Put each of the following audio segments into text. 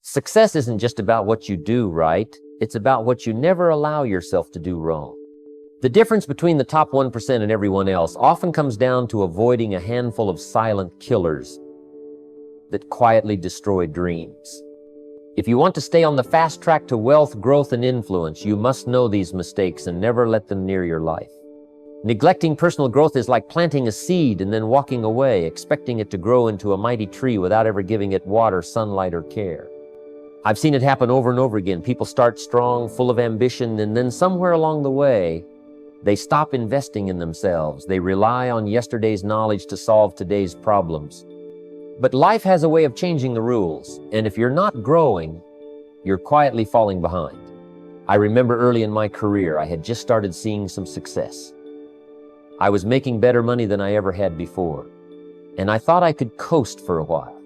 Success isn't just about what you do right, it's about what you never allow yourself to do wrong. The difference between the top 1% and everyone else often comes down to avoiding a handful of silent killers that quietly destroy dreams. If you want to stay on the fast track to wealth, growth, and influence, you must know these mistakes and never let them near your life. Neglecting personal growth is like planting a seed and then walking away, expecting it to grow into a mighty tree without ever giving it water, sunlight, or care. I've seen it happen over and over again. People start strong, full of ambition, and then somewhere along the way, they stop investing in themselves. They rely on yesterday's knowledge to solve today's problems. But life has a way of changing the rules, and if you're not growing, you're quietly falling behind. I remember early in my career, I had just started seeing some success. I was making better money than I ever had before, and I thought I could coast for a while.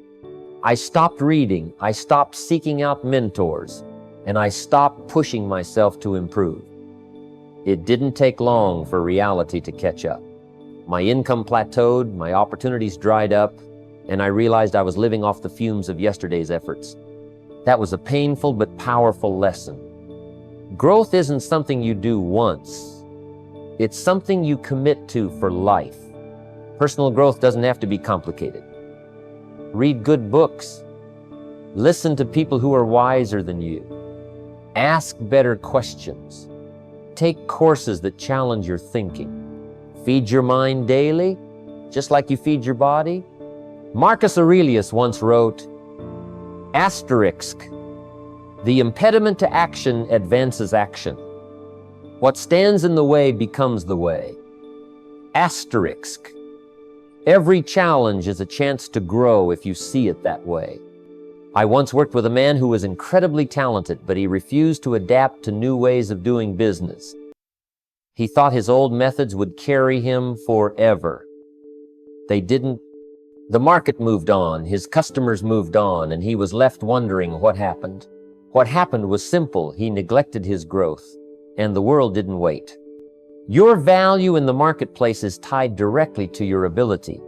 I stopped reading, I stopped seeking out mentors, and I stopped pushing myself to improve. It didn't take long for reality to catch up. My income plateaued, my opportunities dried up, and I realized I was living off the fumes of yesterday's efforts. That was a painful but powerful lesson. Growth isn't something you do once. It's something you commit to for life. Personal growth doesn't have to be complicated. Read good books. Listen to people who are wiser than you. Ask better questions. Take courses that challenge your thinking. Feed your mind daily, just like you feed your body. Marcus Aurelius once wrote, asterisk, the impediment to action advances action. What stands in the way becomes the way. Asterisk. Every challenge is a chance to grow if you see it that way. I once worked with a man who was incredibly talented, but he refused to adapt to new ways of doing business. He thought his old methods would carry him forever. They didn't. The market moved on, his customers moved on, and he was left wondering what happened. What happened was simple. He neglected his growth, and the world didn't wait. Your value in the marketplace is tied directly to your ability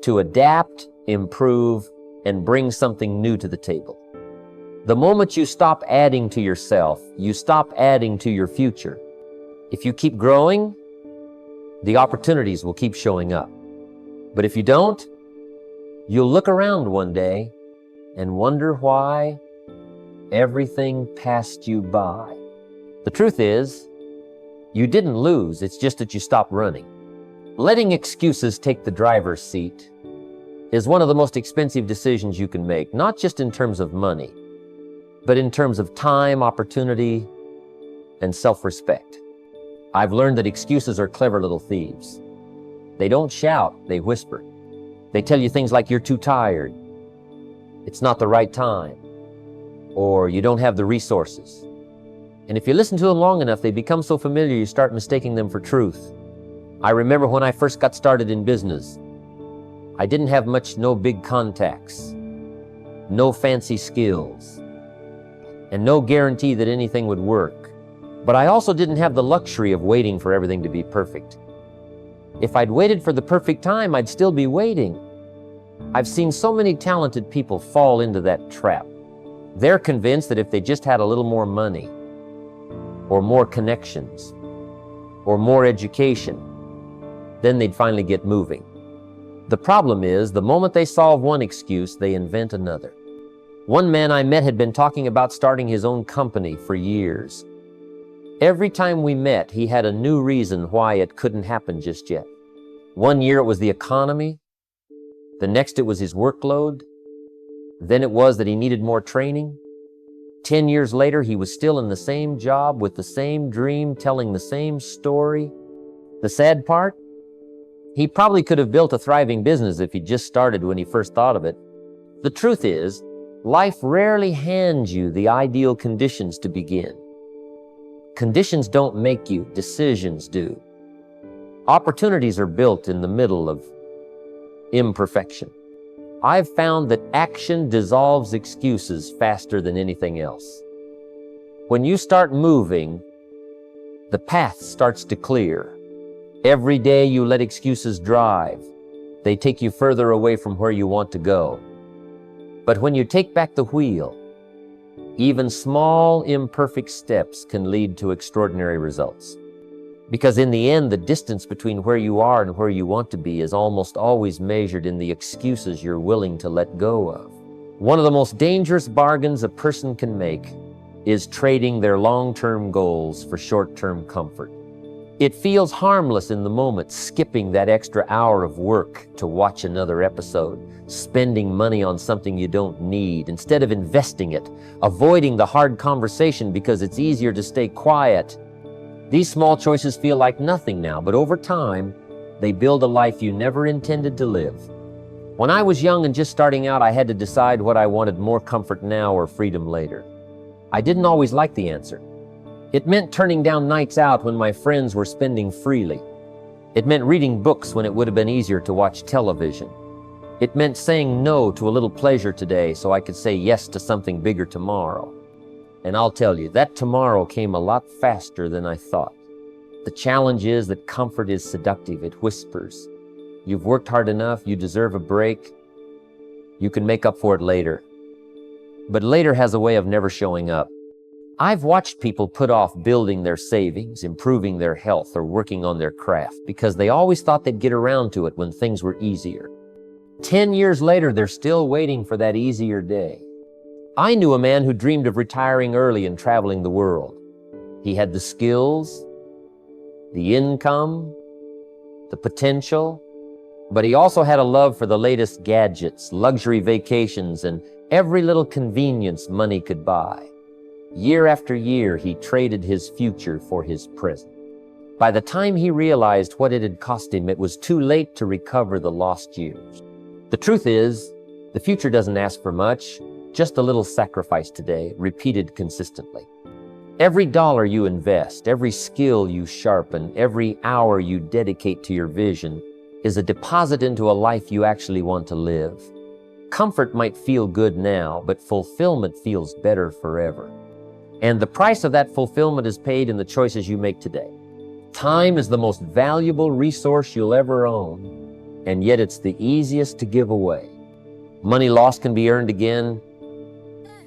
to adapt, improve, and bring something new to the table. The moment you stop adding to yourself, you stop adding to your future. If you keep growing, the opportunities will keep showing up. But if you don't, you'll look around one day and wonder why everything passed you by. The truth is, you didn't lose, it's just that you stopped running. Letting excuses take the driver's seat is one of the most expensive decisions you can make, not just in terms of money, but in terms of time, opportunity, and self-respect. I've learned that excuses are clever little thieves. They don't shout, they whisper. They tell you things like you're too tired, it's not the right time, or you don't have the resources. And if you listen to them long enough, they become so familiar you start mistaking them for truth. I remember when I first got started in business, I didn't have no big contacts, no fancy skills, and no guarantee that anything would work. But I also didn't have the luxury of waiting for everything to be perfect. If I'd waited for the perfect time, I'd still be waiting. I've seen so many talented people fall into that trap. They're convinced that if they just had a little more money, or more connections, or more education, then they'd finally get moving. The problem is, the moment they solve one excuse, they invent another. One man I met had been talking about starting his own company for years. Every time we met, he had a new reason why it couldn't happen just yet. One year it was the economy, the next it was his workload, then it was that he needed more training. 10 years later, he was still in the same job with the same dream, telling the same story. The sad part? He probably could have built a thriving business if he just started when he first thought of it. The truth is, life rarely hands you the ideal conditions to begin. Conditions don't make you, decisions do. Opportunities are built in the middle of imperfection. I've found that action dissolves excuses faster than anything else. When you start moving, the path starts to clear. Every day you let excuses drive. They take you further away from where you want to go. But when you take back the wheel, Even small, imperfect steps can lead to extraordinary results. Because in the end, the distance between where you are and where you want to be is almost always measured in the excuses you're willing to let go of. One of the most dangerous bargains a person can make is trading their long-term goals for short-term comfort. It feels harmless in the moment, skipping that extra hour of work to watch another episode, spending money on something you don't need, instead of investing it, avoiding the hard conversation because it's easier to stay quiet. These small choices feel like nothing now, but over time, they build a life you never intended to live. When I was young and just starting out, I had to decide what I wanted: more comfort now or freedom later. I didn't always like the answer. It meant turning down nights out when my friends were spending freely. It meant reading books when it would have been easier to watch television. It meant saying no to a little pleasure today so I could say yes to something bigger tomorrow. And I'll tell you, that tomorrow came a lot faster than I thought. The challenge is that comfort is seductive. It whispers, "You've worked hard enough, you deserve a break. You can make up for it later." But later has a way of never showing up. I've watched people put off building their savings, improving their health, or working on their craft because they always thought they'd get around to it when things were easier. 10 years later, they're still waiting for that easier day. I knew a man who dreamed of retiring early and traveling the world. He had the skills, the income, the potential, but he also had a love for the latest gadgets, luxury vacations, and every little convenience money could buy. Year after year, he traded his future for his present. By the time he realized what it had cost him, it was too late to recover the lost years. The truth is, the future doesn't ask for much, just a little sacrifice today, repeated consistently. Every dollar you invest, every skill you sharpen, every hour you dedicate to your vision is a deposit into a life you actually want to live. Comfort might feel good now, but fulfillment feels better forever. And the price of that fulfillment is paid in the choices you make today. Time is the most valuable resource you'll ever own, and yet it's the easiest to give away. Money lost can be earned again.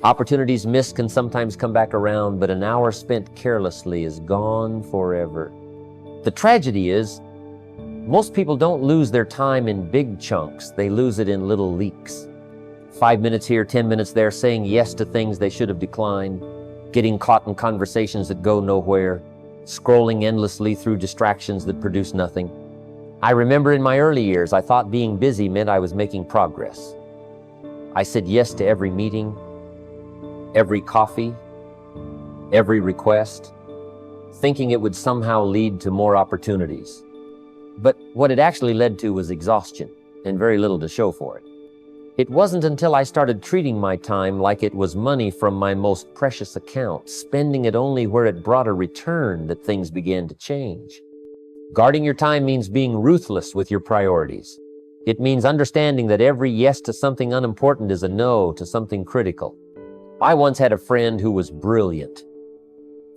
Opportunities missed can sometimes come back around, but an hour spent carelessly is gone forever. The tragedy is, most people don't lose their time in big chunks. They lose it in little leaks. 5 minutes here, 10 minutes there, saying yes to things they should have declined, getting caught in conversations that go nowhere, scrolling endlessly through distractions that produce nothing. I remember in my early years, I thought being busy meant I was making progress. I said yes to every meeting, every coffee, every request, thinking it would somehow lead to more opportunities. But what it actually led to was exhaustion and very little to show for it. It wasn't until I started treating my time like it was money from my most precious account, spending it only where it brought a return, that things began to change. Guarding your time means being ruthless with your priorities. It means understanding that every yes to something unimportant is a no to something critical. I once had a friend who was brilliant,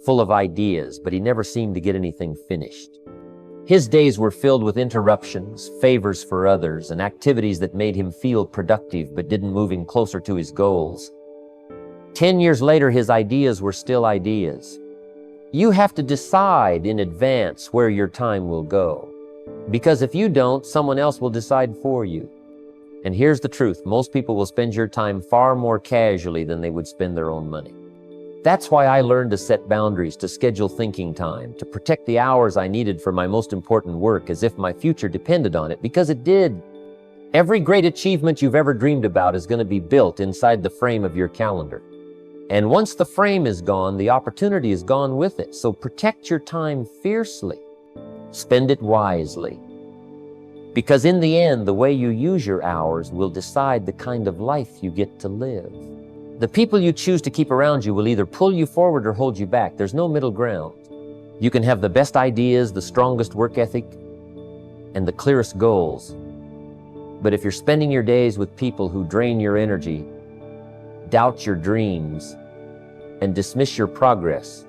full of ideas, but he never seemed to get anything finished. His days were filled with interruptions, favors for others, and activities that made him feel productive but didn't move him closer to his goals. 10 years later, his ideas were still ideas. You have to decide in advance where your time will go, because if you don't, someone else will decide for you. And here's the truth, most people will spend your time far more casually than they would spend their own money. That's why I learned to set boundaries, to schedule thinking time, to protect the hours I needed for my most important work as if my future depended on it, because it did. Every great achievement you've ever dreamed about is going to be built inside the frame of your calendar. And once the frame is gone, the opportunity is gone with it. So protect your time fiercely. Spend it wisely. Because in the end, the way you use your hours will decide the kind of life you get to live. The people you choose to keep around you will either pull you forward or hold you back. There's no middle ground. You can have the best ideas, the strongest work ethic, and the clearest goals. But if you're spending your days with people who drain your energy, doubt your dreams, and dismiss your progress,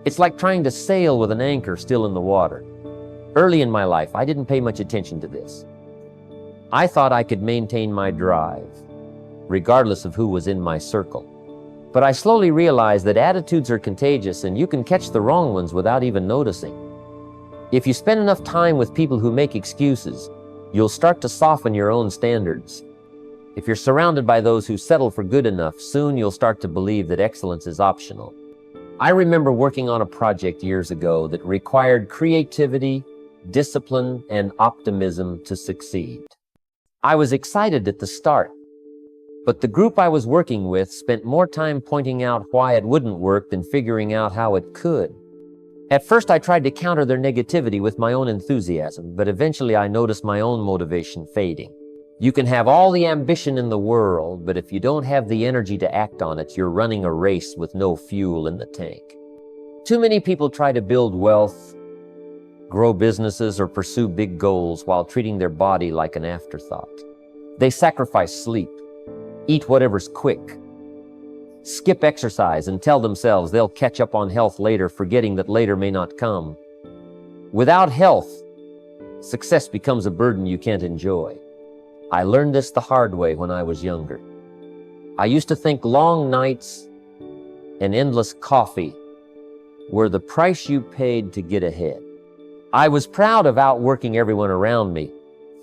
it's like trying to sail with an anchor still in the water. Early in my life, I didn't pay much attention to this. I thought I could maintain my drive, regardless of who was in my circle. But I slowly realized that attitudes are contagious and you can catch the wrong ones without even noticing. If you spend enough time with people who make excuses, you'll start to soften your own standards. If you're surrounded by those who settle for good enough, soon you'll start to believe that excellence is optional. I remember working on a project years ago that required creativity, discipline, and optimism to succeed. I was excited at the start, but the group I was working with spent more time pointing out why it wouldn't work than figuring out how it could. At first, I tried to counter their negativity with my own enthusiasm, but eventually I noticed my own motivation fading. You can have all the ambition in the world, but if you don't have the energy to act on it, you're running a race with no fuel in the tank. Too many people try to build wealth, grow businesses, or pursue big goals while treating their body like an afterthought. They sacrifice sleep, eat whatever's quick, skip exercise, and tell themselves they'll catch up on health later, forgetting that later may not come. Without health, success becomes a burden you can't enjoy. I learned this the hard way when I was younger. I used to think long nights and endless coffee were the price you paid to get ahead. I was proud of outworking everyone around me,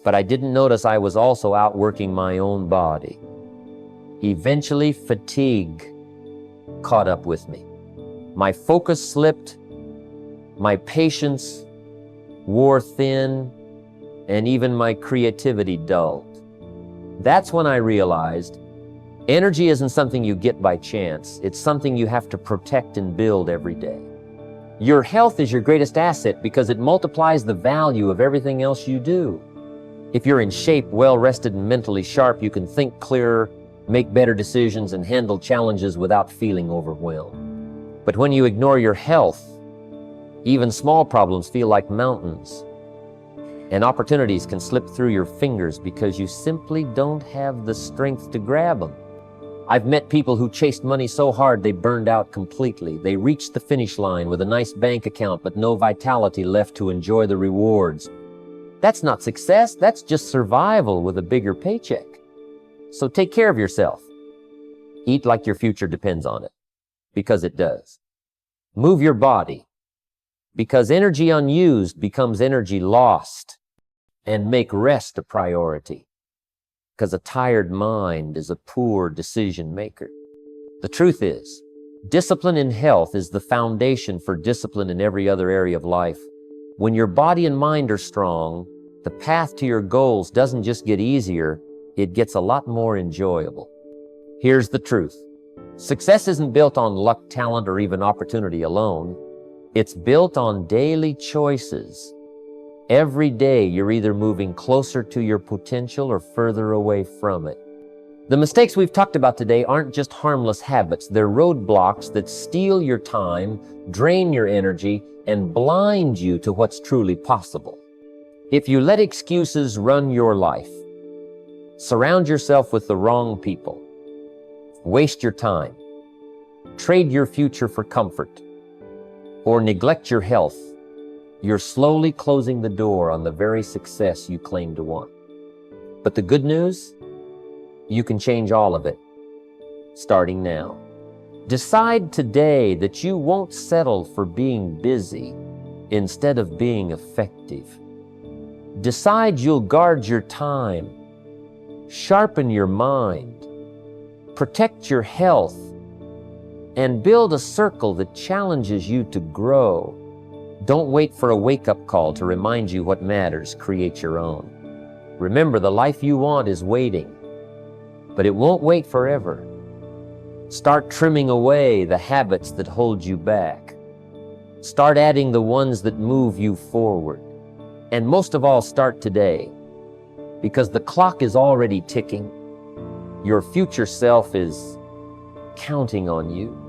but I didn't notice I was also outworking my own body. Eventually, fatigue caught up with me. My focus slipped, my patience wore thin, and even my creativity dulled. That's when I realized energy isn't something you get by chance. It's something you have to protect and build every day. Your health is your greatest asset because it multiplies the value of everything else you do. If you're in shape, well-rested, and mentally sharp, you can think clearer, make better decisions, and handle challenges without feeling overwhelmed. But when you ignore your health, even small problems feel like mountains, and opportunities can slip through your fingers because you simply don't have the strength to grab them. I've met people who chased money so hard they burned out completely. They reached the finish line with a nice bank account but no vitality left to enjoy the rewards. That's not success, that's just survival with a bigger paycheck. So take care of yourself. Eat like your future depends on it, because it does. Move your body, because energy unused becomes energy lost. And make rest a priority, because a tired mind is a poor decision maker. The truth is, discipline in health is the foundation for discipline in every other area of life. When your body and mind are strong, the path to your goals doesn't just get easier, it gets a lot more enjoyable. Here's the truth. Success isn't built on luck, talent, or even opportunity alone. It's built on daily choices. Every day, you're either moving closer to your potential or further away from it. The mistakes we've talked about today aren't just harmless habits. They're roadblocks that steal your time, drain your energy, and blind you to what's truly possible. If you let excuses run your life, surround yourself with the wrong people, waste your time, trade your future for comfort, or neglect your health, you're slowly closing the door on the very success you claim to want. But the good news? You can change all of it, starting now. Decide today that you won't settle for being busy instead of being effective. Decide you'll guard your time, sharpen your mind, protect your health, and build a circle that challenges you to grow. Don't wait for a wake-up call to remind you what matters. Create your own. Remember, the life you want is waiting, but it won't wait forever. Start trimming away the habits that hold you back. Start adding the ones that move you forward. And most of all, start today, because the clock is already ticking. Your future self is counting on you.